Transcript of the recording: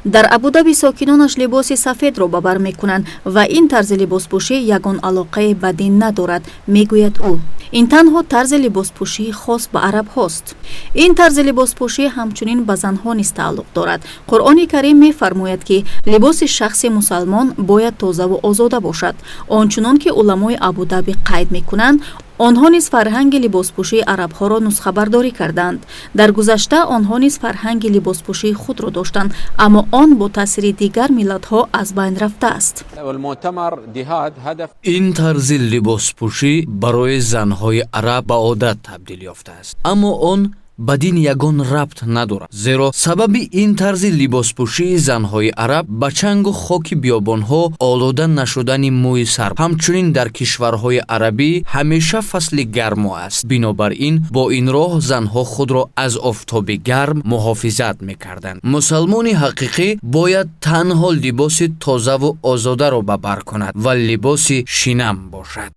дар Абу-Даби сокинонаш либоси сафедро ба бар мекунанд ва ин тарзи либоспӯшӣ ягон алоқае ба дин надорад, мегӯяд ӯ. ин танҳо тарзи либоспӯшии хос ба арабҳост. ин тарзи либоспӯшӣ ҳамчунин ба занҳо низ тааллуқ дорад. Қуръони карим мефармояд ки либоси шахси мусалмон бояд тозаву озода бошад. ончунон ки уламои Абу-Даби қайд мекунанд, онҳо низ фарҳанги либоспӯшии арабҳоро нусхабардорӣ карданд. дар гузашта онҳо низ фарҳанги либоспӯшии худро доштанд, аммо он бо таъсири дигар миллатҳо аз байн рафтааст. ин тарзи либоспӯшӣ барои занҳои араб ба одат табдил ёфтааст, аммо он ба дин ягон рабт надорад, зеро сабаби ин тарзи либоспӯшии занҳои араб ба чангу хоки биёбонҳо олода нашудани мӯи сар, ҳамчунин дар кишварҳои арабӣ ҳамеша фасли гармо аст. бинобар ин бо ин роҳ занҳо худро аз офтоби гарм муҳофизат мекарданд. мусалмони ҳақиқӣ бояд танҳо либоси тозаву озодаро ба бар кунад ва либоси шинам бошад.